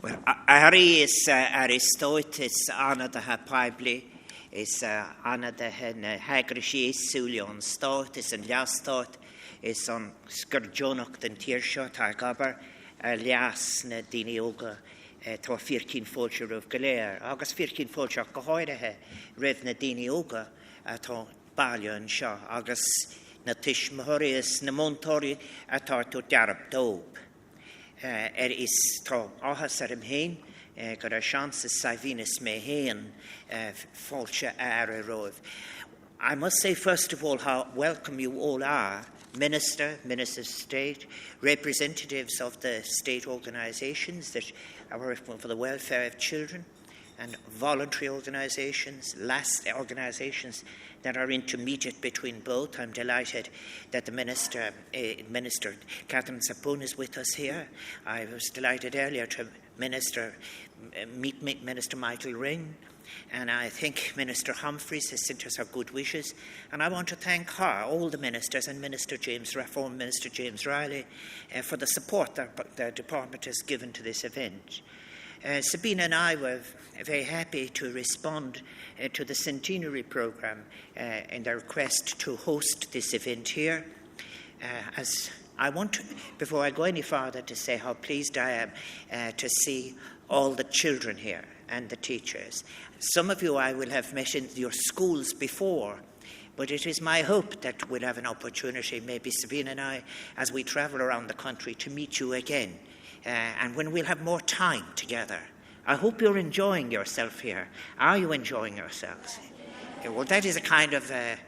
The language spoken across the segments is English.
Well, Ari is Aristoteles anna the Bible is anna the Hagrishi Sulion stot is an Liastot is on Skurjonok den Tiershot Hagaber Lias na Dinioga to 14 Folcher of Galer August 14 Folcher Gahoidehe Rev na Dinioga to Balion Shaw August na Tish Mahorius na Montori to Darab Dobe. Is to áthas hén gur chances sa Venus me hén fáilte roimh. I must say first of all how welcome you all are, ministers of state, representatives of the state organisations that are working for the welfare of children, and voluntary organisations, last organisations that are intermediate between both. I'm delighted that the Minister Catherine Sapun is with us here. I was delighted earlier to meet Minister Michael Ring, and I think Minister Humphreys has sent us her good wishes. And I want to thank her, all the ministers, and former Minister James Riley, for the support that the department has given to this event. Sabina and I were very happy to respond to the centenary programme and their request to host this event here. As I want to, before I go any further, to say how pleased I am to see all the children here and the teachers. Some of you I will have met in your schools before, but it is my hope that we'll have an opportunity, maybe Sabina and I, as we travel around the country, to meet you again. And when we'll have more time together. I hope you're enjoying yourself here. Are you enjoying yourselves? Well, that is a kind of a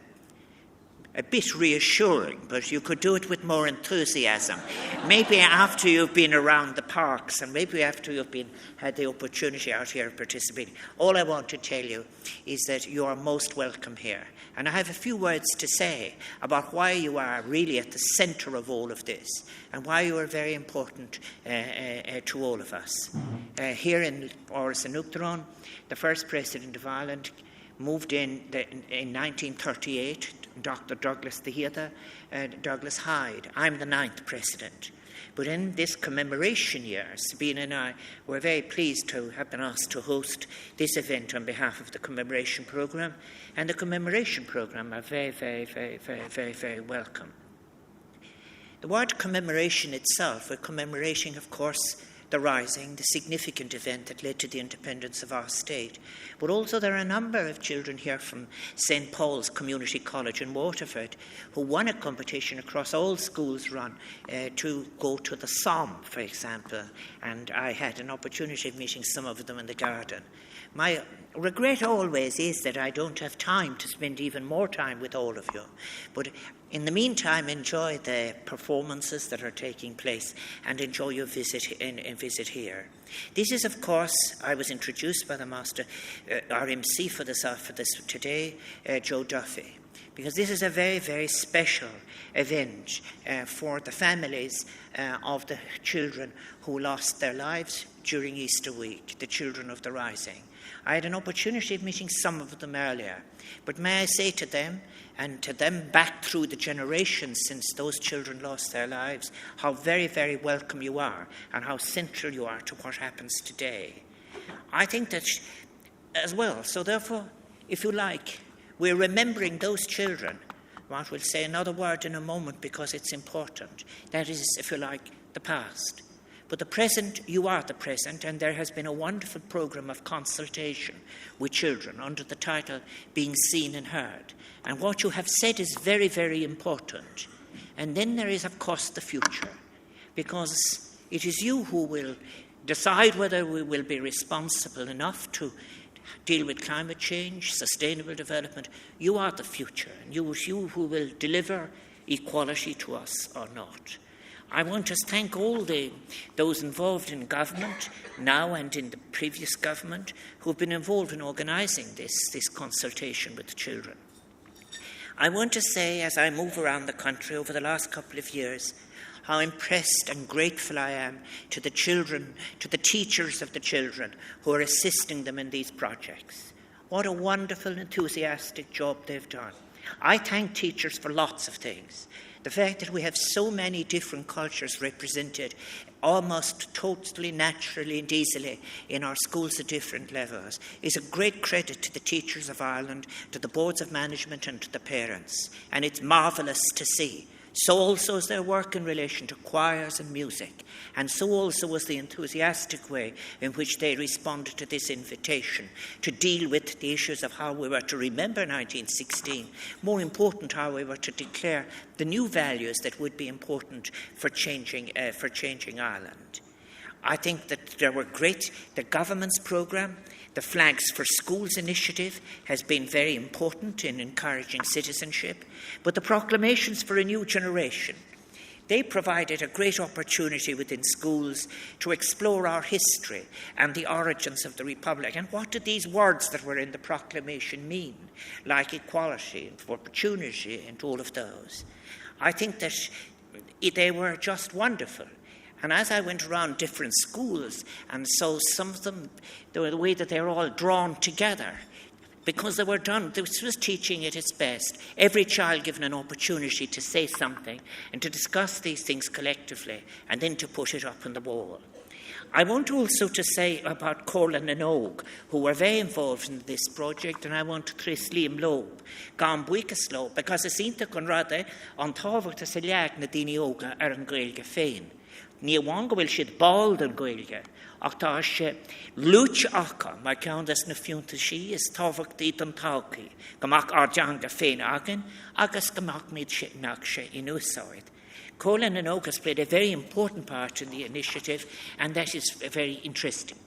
bit reassuring, but you could do it with more enthusiasm. Maybe after you've been around the parks, and maybe after you've had the opportunity out here participating. All I want to tell you is that you are most welcome here. And I have a few words to say about why you are really at the centre of all of this, and why you are very important to all of us. Here in Áras an Uachtaráin, the first president of Ireland moved in 1938, Dr. Douglas Douglas Hyde. I'm the 9th president. But in this commemoration year, Sabina and I were very pleased to have been asked to host this event on behalf of the commemoration programme. And the commemoration programme are very, very, very, very, very, very welcome. The word commemoration itself, we're commemorating, of course, the Rising, the significant event that led to the independence of our state. But also there are a number of children here from St. Paul's Community College in Waterford who won a competition across all schools run to go to the Somme, for example. And I had an opportunity of meeting some of them in the garden. My regret always is that I don't have time to spend even more time with all of you. But in the meantime, enjoy the performances that are taking place and enjoy your visit here. This is, of course, I was introduced by the Master, our MC for this today, Joe Duffy, because this is a very, very special event for the families of the children who lost their lives during Easter week, the children of the Rising. I had an opportunity of meeting some of them earlier, but may I say to them, and to them back through the generations since those children lost their lives, how very, very welcome you are and how central you are to what happens today. I think that as well, so therefore, if you like, we're remembering those children. What we'll say another word in a moment because it's important. That is, if you like, the past. But the present, you are the present, and there has been a wonderful programme of consultation with children under the title Being Seen and Heard. And what you have said is very, very important. And then there is, of course, the future, because it is you who will decide whether we will be responsible enough to deal with climate change, sustainable development. You are the future, and you who will deliver equality to us or not. I want to thank all those involved in government now and in the previous government who have been involved in organising this consultation with the children. I want to say, as I move around the country over the last couple of years, how impressed and grateful I am to the children, to the teachers of the children who are assisting them in these projects. What a wonderful, enthusiastic job they've done. I thank teachers for lots of things. The fact that we have so many different cultures represented almost totally, naturally and easily in our schools at different levels, is a great credit to the teachers of Ireland, to the boards of management and to the parents. And it's marvellous to see. So also is their work in relation to choirs and music. And so also was the enthusiastic way in which they responded to this invitation to deal with the issues of how we were to remember 1916. More important, how we were to declare the new values that would be important for changing Ireland. I think that there were great, the government's programme, the Flags for Schools initiative has been very important in encouraging citizenship, but the proclamations for a new generation, they provided a great opportunity within schools to explore our history and the origins of the Republic. And what did these words that were in the proclamation mean, like equality and opportunity and all of those? I think that they were just wonderful. And as I went around different schools and saw some of them, the way that they were all drawn together, because they were done, this was teaching at its best. Every child given an opportunity to say something and to discuss these things collectively and then to put it up on the wall. I want also to say about Corlin and Og, who were very involved in this project, and I want to trace Liam Loeb, Gam Buikaslo, because it's inte conrade on Tavok to Seliag na Dini Oga an Gaelge Fein. Ní bhhainge bhfuil siad báil den Gaeilge, ach tá sé lúite acha, mar ceantas na fiúnta sí is tábhachtaí don todhchaí, gomach ardteanga féin agan, agus gomach míad nach sé in úsáid. Colin and Ogus played a very important part in the initiative, and that is very interesting.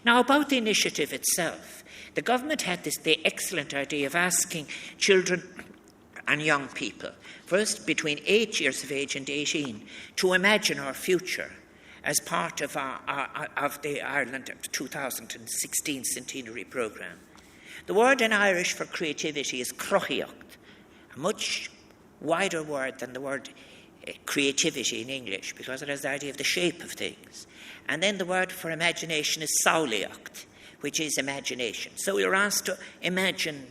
Now, about the initiative itself, the government had the excellent idea of asking children and young people, first between 8 years of age and 18, to imagine our future as part of the Ireland 2016 centenary programme. The word in Irish for creativity is crochiocht, a much wider word than the word creativity in English, because it has the idea of the shape of things. And then the word for imagination is saoliocht, which is imagination. So we were asked to imagine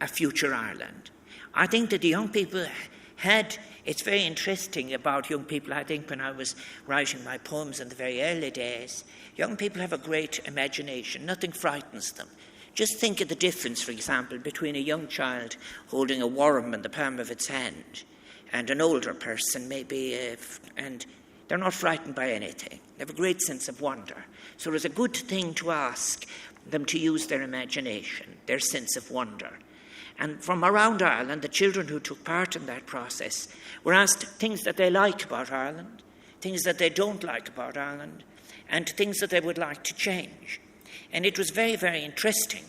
a future Ireland. I think that the young people it's very interesting about young people. I think when I was writing my poems in the very early days, young people have a great imagination. Nothing frightens them. Just think of the difference, for example, between a young child holding a worm in the palm of its hand and an older person, maybe, and they're not frightened by anything. They have a great sense of wonder. So it's a good thing to ask them to use their imagination, their sense of wonder. And from around Ireland, the children who took part in that process were asked things that they like about Ireland, things that they don't like about Ireland, and things that they would like to change. And it was very, very interesting.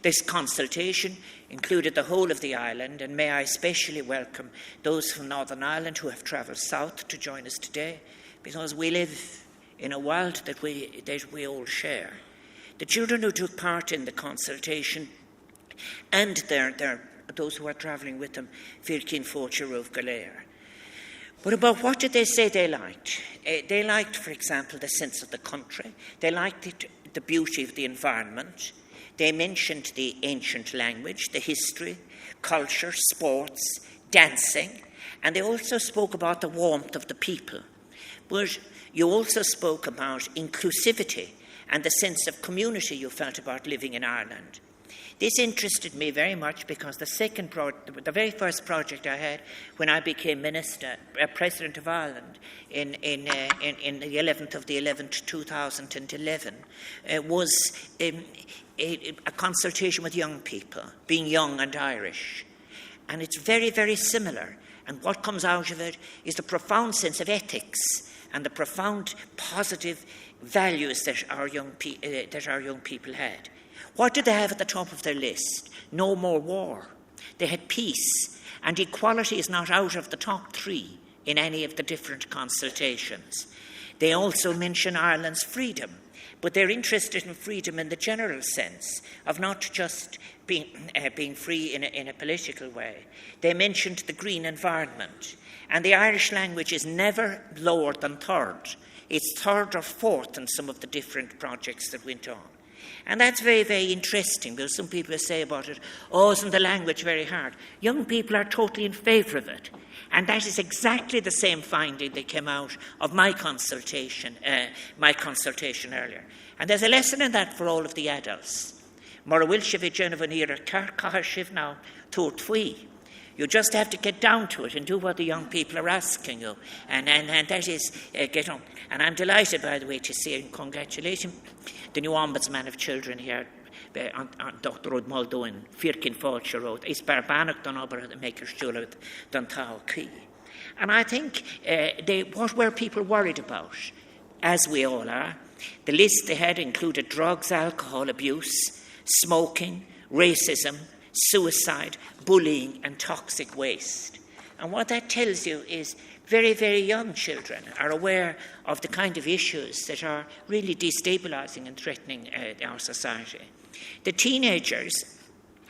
This consultation included the whole of the island, and may I especially welcome those from Northern Ireland who have travelled south to join us today, because we live in a world that we all share. The children who took part in the consultation and those who are travelling with them, Firkin Forcher of Galere. But about what did they say they liked? They liked, for example, the sense of the country. They liked the beauty of the environment. They mentioned the ancient language, the history, culture, sports, dancing, and they also spoke about the warmth of the people. But you also spoke about inclusivity and the sense of community you felt about living in Ireland. This interested me very much because the very first project I had when I became President of Ireland in the 11th of the 11th, 2011, was a consultation with young people, being young and Irish. And it's very, very similar. And what comes out of it is the profound sense of ethics and the profound positive values that our young people had. What did they have at the top of their list? No more war. They had peace, and equality is not out of the top three in any of the different consultations. They also mention Ireland's freedom, but they're interested in freedom in the general sense of not just being free in a political way. They mentioned the green environment, and the Irish language is never lower than third. It's third or fourth in some of the different projects that went on. And that's very, very interesting, because some people say about it, oh, isn't the language very hard? Young people are totally in favour of it. And that is exactly the same finding that came out of my consultation earlier. And there's a lesson in that for all of the adults. Mora Wilshevich Genevanira Karkahashiv now taught Twi. You just have to get down to it and do what the young people are asking you. And that is, get on. And I'm delighted, by the way, to see and congratulate the new Ombudsman of Children here, on Dr. Rodmoldo in Firkin Fáilse Road. Is Barbanach don aber the Maker's Schule don Tao Key. And I think what were people worried about, as we all are? The list they had included drugs, alcohol abuse, smoking, racism, suicide, bullying and toxic waste. And what that tells you is very, very young children are aware of the kind of issues that are really destabilising and threatening our society. The teenagers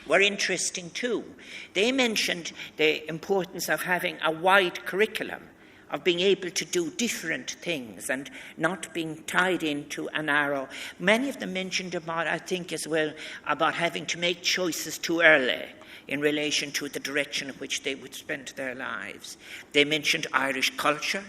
were interesting too. They mentioned the importance of having a wide curriculum, of being able to do different things and not being tied into a narrow. Many of them mentioned about, I think as well, about having to make choices too early in relation to the direction in which they would spend their lives. They mentioned Irish culture,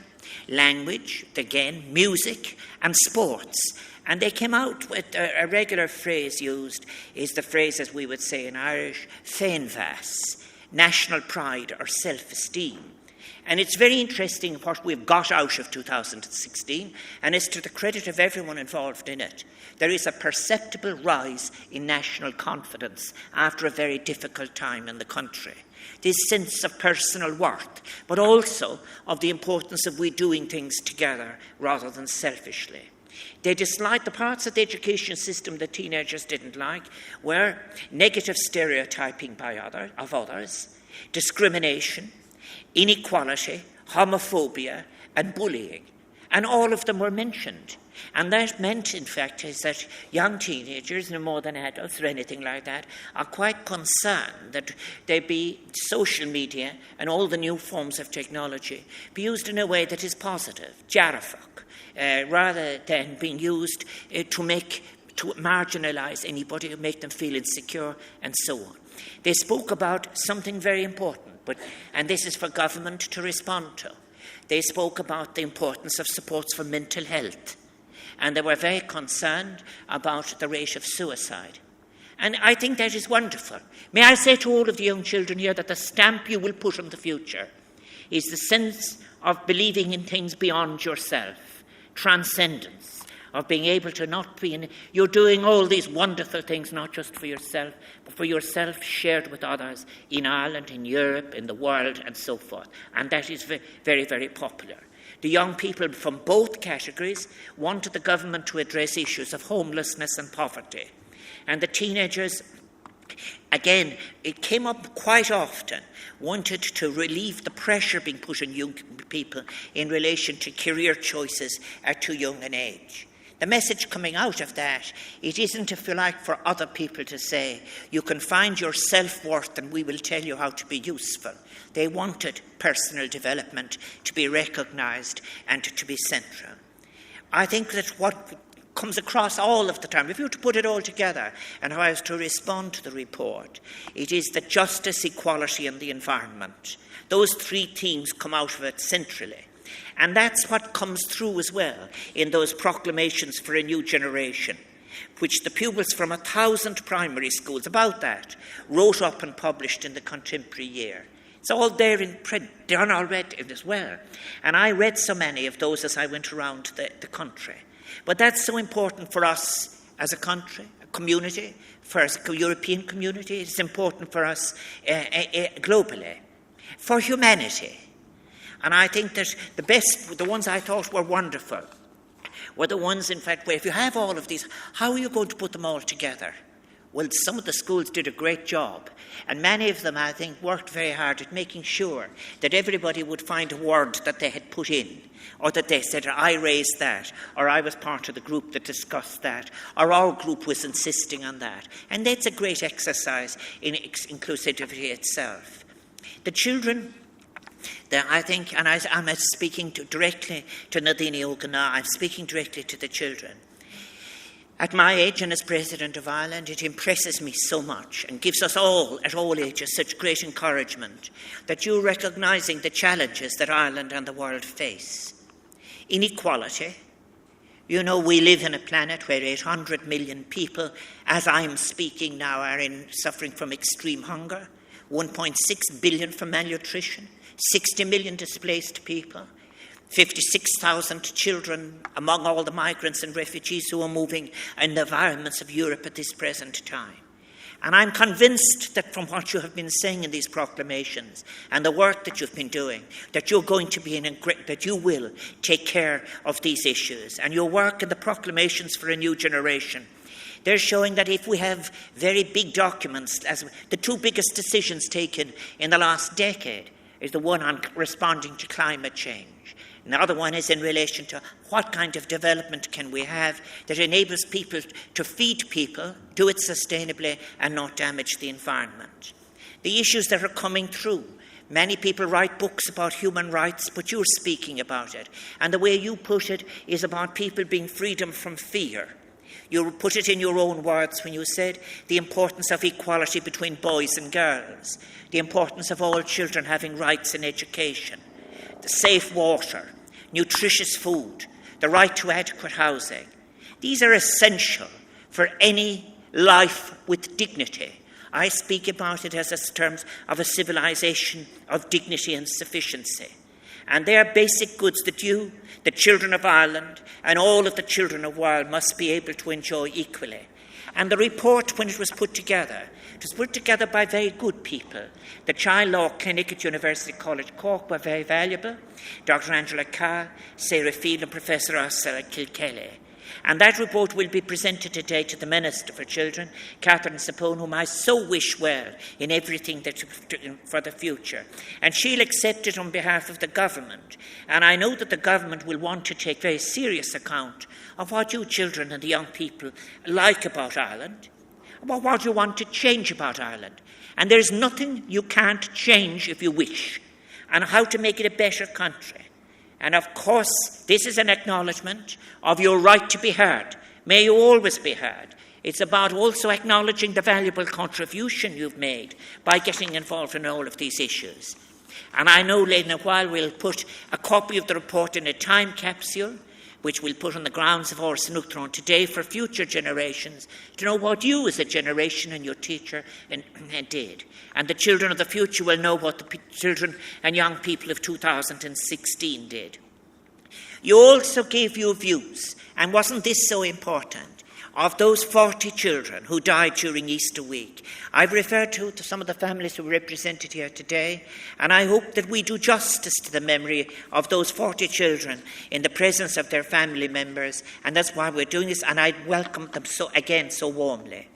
language, again, music and sports. And they came out with a regular phrase used is the phrase, as we would say in Irish, féinmheas, national pride or self-esteem. And it's very interesting what we've got out of 2016, and it's to the credit of everyone involved in it. There is a perceptible rise in national confidence after a very difficult time in the country. This sense of personal worth, but also of the importance of we doing things together rather than selfishly. They disliked the parts of the education system that teenagers didn't like were negative stereotyping of others, discrimination, inequality, homophobia and bullying. And all of them were mentioned. And that meant, in fact, is that young teenagers, no more than adults or anything like that, are quite concerned that there be social media and all the new forms of technology be used in a way that is positive, jarafach, rather than being used to marginalise anybody, to make them feel insecure, and so on. They spoke about something very important, and this is for government to respond to. They spoke about the importance of supports for mental health, and they were very concerned about the rate of suicide. And I think that is wonderful. May I say to all of the young children here that the stamp you will put on the future is the sense of believing in things beyond yourself, transcendence, of being able to not be in... You're doing all these wonderful things, not just for yourself, but for yourself shared with others in Ireland, in Europe, in the world, and so forth. And that is very, very popular. The young people from both categories wanted the government to address issues of homelessness and poverty. And the teenagers, again, it came up quite often, wanted to relieve the pressure being put on young people in relation to career choices at too young an age. The message coming out of that, it isn't, if you like, for other people to say, you can find your self-worth and we will tell you how to be useful. They wanted personal development to be recognised and to be central. I think that what comes across all of the time, if you were to put it all together and how I was to respond to the report, it is that justice, equality and the environment. Those three themes come out of it centrally. And that's what comes through as well in those proclamations for a new generation, which the pupils from 1,000 primary schools about that wrote up and published in the contemporary year. It's all there in print, done already as well. And I read so many of those as I went around the country. But that's so important for us as a country, a community, for a European community. It's important for us globally, for humanity. And I think that the ones I thought were wonderful, were the ones, in fact, where if you have all of these, how are you going to put them all together? Well, some of the schools did a great job, and many of them, I think, worked very hard at making sure that everybody would find a word that they had put in, or that they said, I raised that, or I was part of the group that discussed that, or our group was insisting on that. And that's a great exercise in inclusivity itself. The children... I think, and I'm speaking directly to Nadine Ogana, I'm speaking directly to the children. At my age and as President of Ireland, it impresses me so much and gives us all, at all ages, such great encouragement that you're recognising the challenges that Ireland and the world face. Inequality. You know, we live in a planet where 800 million people, as I'm speaking now, are suffering from extreme hunger, 1.6 billion from malnutrition, 60 million displaced people, 56,000 children among all the migrants and refugees who are moving in the environments of Europe at this present time. And I'm convinced that from what you have been saying in these proclamations and the work that you've been doing, that you're going to be that you will take care of these issues. And your work in the proclamations for a new generation, they're showing that if we have very big documents, as the two biggest decisions taken in the last decade is the one on responding to climate change. And the other one is in relation to what kind of development can we have that enables people to feed people, do it sustainably, and not damage the environment. The issues that are coming through. Many people write books about human rights, but you're speaking about it. And the way you put it is about people being freedom from fear. You put it in your own words when you said the importance of equality between boys and girls, the importance of all children having rights in education, the safe water, nutritious food, the right to adequate housing. These are essential for any life with dignity. I speak about it as in terms of a civilization of dignity and sufficiency. And they are basic goods that you, the children of Ireland, and all of the children of the world must be able to enjoy equally. And the report, when it was put together by very good people. The Child Law Clinic at University College Cork were very valuable. Dr. Angela Carr, Sarah Field and Professor Ursula Kilkelly. And that report will be presented today to the Minister for Children, Catherine Sapone, whom I so wish well in everything for the future. And she'll accept it on behalf of the government. And I know that the government will want to take very serious account of what you children and the young people like about Ireland, about what you want to change about Ireland. And there's nothing you can't change if you wish, and how to make it a better country. And of course, this is an acknowledgement of your right to be heard. May you always be heard. It's about also acknowledging the valuable contribution you've made by getting involved in all of these issues. And I know later in a while we'll put a copy of the report in a time capsule, which we'll put on the grounds of our Snúchtaráin today for future generations to know what you as a generation and your teacher did. And the children of the future will know what the children and young people of 2016 did. You also gave your views, and wasn't this so important, of those 40 children who died during Easter week. I've referred to some of the families who are represented here today, and I hope that we do justice to the memory of those 40 children in the presence of their family members, and that's why we're doing this, and I welcome them so warmly.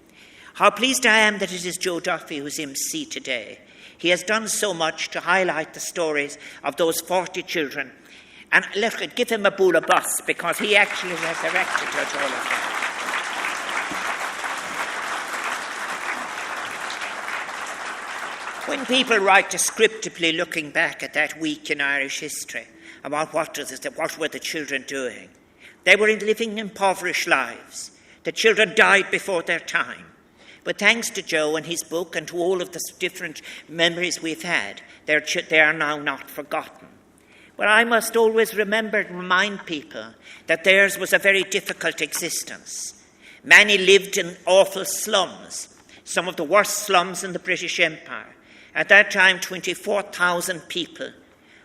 How pleased I am that it is Joe Duffy who's MC today. He has done so much to highlight the stories of those 40 children, and let's give him a bowl of bus, because he actually resurrected all of them. When people write descriptively looking back at that week in Irish history about what were the children doing, they were living impoverished lives. The children died before their time. But thanks to Joe and his book and to all of the different memories we've had, they are now not forgotten. But I must always remember and remind people that theirs was a very difficult existence. Many lived in awful slums, some of the worst slums in the British Empire. At that time, 24,000 people,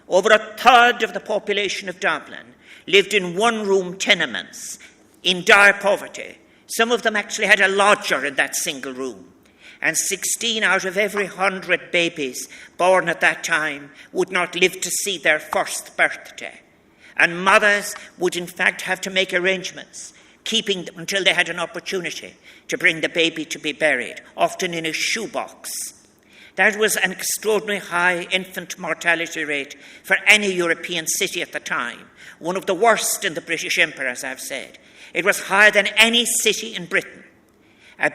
over a third of the population of Dublin, lived in one-room tenements in dire poverty. Some of them actually had a lodger in that single room. And 16 out of every 100 babies born at that time would not live to see their first birthday. And mothers would in fact have to make arrangements, keeping them until they had an opportunity to bring the baby to be buried, often in a shoebox. That was an extraordinarily high infant mortality rate for any European city at the time, one of the worst in the British Empire, as I've said. It was higher than any city in Britain. A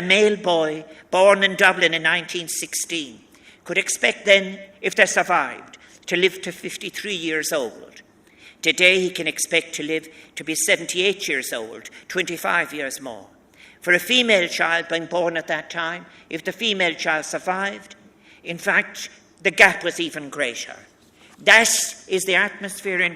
male boy born in Dublin in 1916 could expect then, if they survived, to live to 53 years old. Today he can expect to live to be 78 years old, 25 years more. For a female child being born at that time, if the female child survived, in fact, the gap was even greater. That is the atmosphere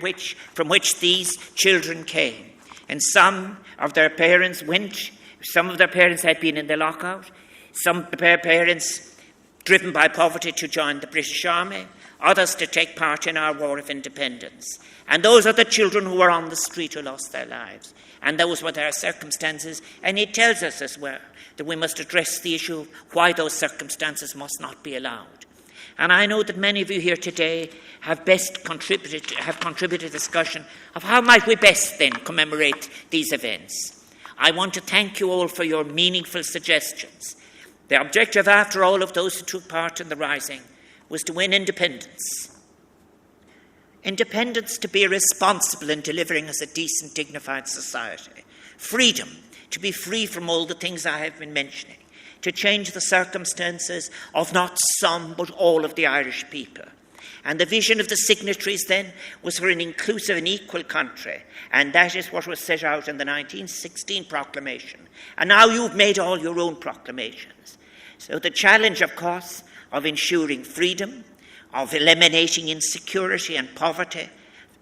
from which these children came. And some of their parents had been in the lockout, some of their parents driven by poverty to join the British Army, others to take part in our War of Independence. And those are the children who were on the street who lost their lives. And those were their circumstances. And he tells us as well that we must address the issue of why those circumstances must not be allowed. And I know that many of you here today have contributed to discussion of how might we best then commemorate these events. I want to thank you all for your meaningful suggestions. The objective, after all, of those who took part in the rising was to win independence. Independence to be responsible in delivering us a decent, dignified society. Freedom to be free from all the things I have been mentioning. To change the circumstances of not some, but all of the Irish people. And the vision of the signatories then was for an inclusive and equal country. And that is what was set out in the 1916 proclamation. And now you've made all your own proclamations. So the challenge, of course, of ensuring freedom, of eliminating insecurity and poverty,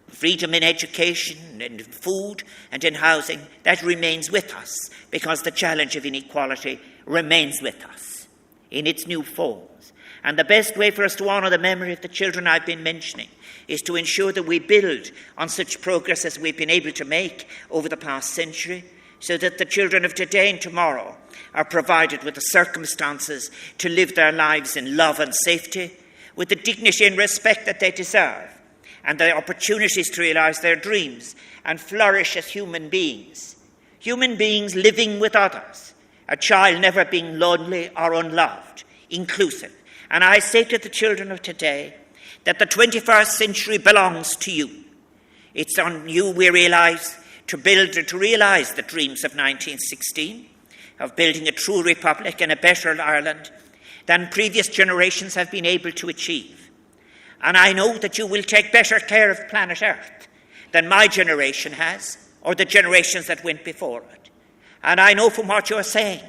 freedom in education, in food and in housing, that remains with us, because the challenge of inequality remains with us in its new forms. And the best way for us to honour the memory of the children I've been mentioning is to ensure that we build on such progress as we've been able to make over the past century, so that the children of today and tomorrow are provided with the circumstances to live their lives in love and safety, with the dignity and respect that they deserve, and the opportunities to realise their dreams and flourish as human beings living with others, a child never being lonely or unloved, inclusive. And I say to the children of today that the 21st century belongs to you. It's on you we realise to realise the dreams of 1916, of building a true republic and a better Ireland than previous generations have been able to achieve. And I know that you will take better care of planet Earth than my generation has, or the generations that went before it. And I know from what you're saying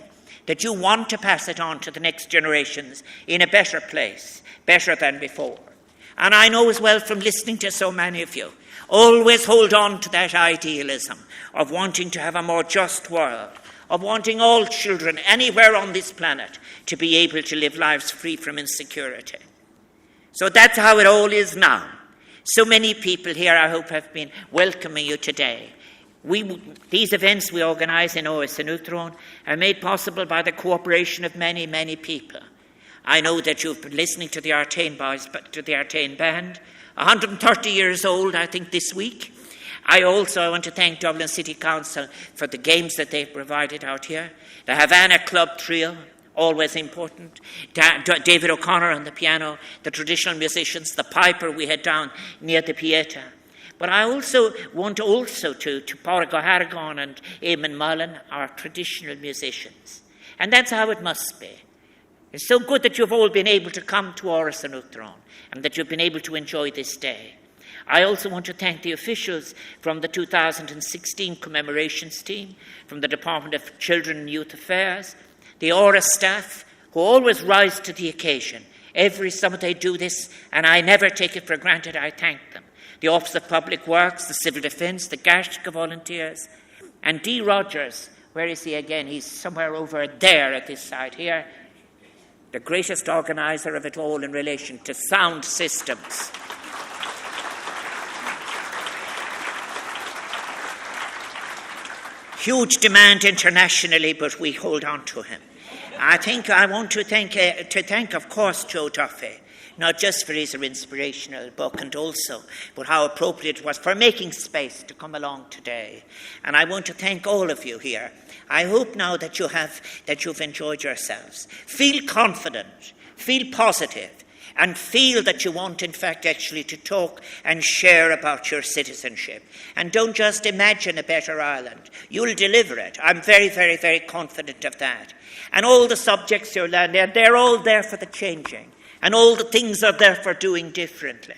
that you want to pass it on to the next generations in a better place, better than before. And I know as well from listening to so many of you, always hold on to that idealism of wanting to have a more just world, of wanting all children anywhere on this planet to be able to live lives free from insecurity. So that's how it all is now. So many people here, I hope, have been welcoming you today. These events we organise in OS and Uachtaráin are made possible by the cooperation of many, many people. I know that you've been listening to the Artane boys, to the Artane band, 130 years old, I think, this week. I want to thank Dublin City Council for the games that they've provided out here. The Havana Club Trio, always important. David O'Connor on the piano, the traditional musicians, the piper we had down near the Pieta. But I also want to Pádraig O'Harragon and Eamon Mullen, our traditional musicians. And that's how it must be. It's so good that you've all been able to come to Áras an Uachtaráin and that you've been able to enjoy this day. I also want to thank the officials from the 2016 commemorations team, from the Department of Children and Youth Affairs, the Áras staff, who always rise to the occasion. Every summer they do this, and I never take it for granted. I thank them. The Office of Public Works, the Civil Defence, the Gaisce volunteers, and D. Rogers, where is he again? He's somewhere over there at this side here, the greatest organiser of it all in relation to sound systems. Huge demand internationally, but we hold on to him. I want to thank, of course, Joe Duffy, not just for his inspirational book and also, but how appropriate it was for making space to come along today. And I want to thank all of you here. I hope now that you've enjoyed yourselves. Feel confident, feel positive, and feel that you want, in fact, actually to talk and share about your citizenship. And don't just imagine a better Ireland. You'll deliver it. I'm very, very, very confident of that. And all the subjects you'll learn, they're all there for the changing. And all the things are there for doing differently.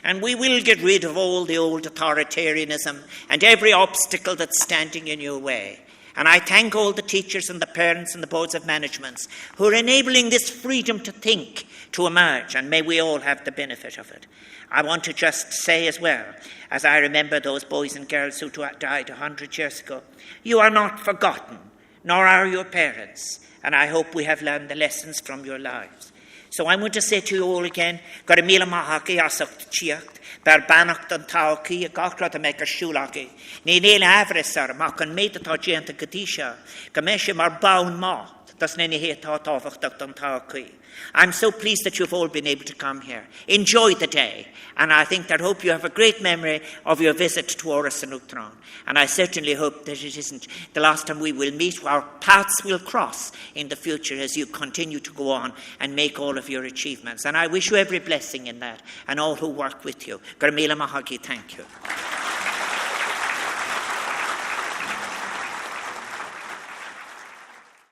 And we will get rid of all the old authoritarianism and every obstacle that's standing in your way. And I thank all the teachers and the parents and the boards of managements who are enabling this freedom to think to emerge, and may we all have the benefit of it. I want to just say as well, as I remember those boys and girls who died 100 years ago, you are not forgotten, nor are your parents, and I hope we have learned the lessons from your lives. So I want to say to you all again, gur míle maithagi asacht tíocht, ber bannacht an táchaí a gachrad a meid gur siúlagaí. Ní néile avrisar, mach an méid atá déanta gadísha, go mé sé mar baun má, das néni hétá táfachtach an táchaí. I'm so pleased that you've all been able to come here. Enjoy the day. And I think that hope you have a great memory of your visit to Oras and Uachtaráin. And I certainly hope that it isn't the last time we will meet. Our paths will cross in the future as you continue to go on and make all of your achievements. And I wish you every blessing in that and all who work with you. Gur míle maithagi, thank you.